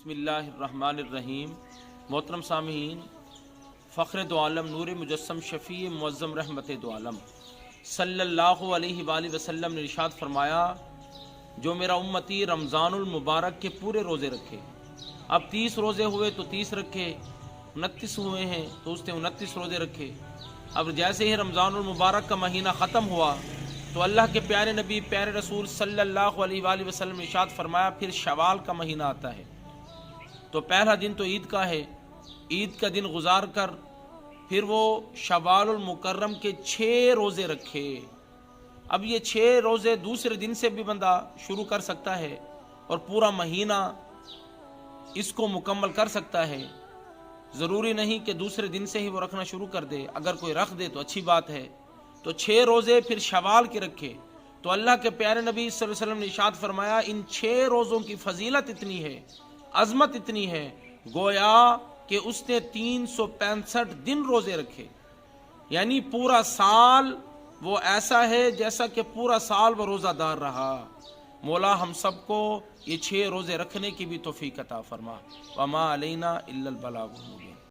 बिस्मिल्लाहिर्रहमानिर्रहीम। मोहतरम सामीन, फ़ख्र दो आलम नूर मुजस्सम शफ़ी मुअज़्ज़म रहमत दो आलम सल्लल्लाहु अलैहि वसल्लम ने इरशाद फरमाया, जो मेरा उम्मती रमज़ानुल मुबारक के पूरे रोज़े रखे। अब 30 रोज़े हुए तो 30 रखे, 29 हुए हैं तो उसने 29 रोज़े रखे। अब जैसे ही रमज़ानुल मुबारक का महीना ख़त्म हुआ तो अल्लाह के प्यारे नबी प्यारे रसूल सल्लल्लाहु अलैहि वसल्लम ने इरशाद फरमाया, फिर शवाल का महीना आता है। तो पहला दिन तो ईद का है, ईद का दिन गुजार कर फिर वो शवालुल मुकर्रम के 6 रोज़े रखे। अब ये 6 रोज़े दूसरे दिन से भी बंदा शुरू कर सकता है और पूरा महीना इसको मुकम्मल कर सकता है। ज़रूरी नहीं कि दूसरे दिन से ही वो रखना शुरू कर दे, अगर कोई रख दे तो अच्छी बात है। तो 6 रोज़े फिर शवाल के रखे। तो अल्लाह के प्यारे नबी सल्लल्लाहु अलैहि वसल्लम ने इरशाद फरमाया, इन 6 रोज़ों की फजीलत इतनी है, अजमत इतनी है, गोया कि उसने 365 दिन रोज़े रखे। यानी पूरा साल वो ऐसा है जैसा कि पूरा साल वो रोज़ादार रहा। मौला हम सबको ये 6 रोज़े रखने की भी तौफीक अता फरमा। वमा अलैना इल्लल बलागुल मुबीन।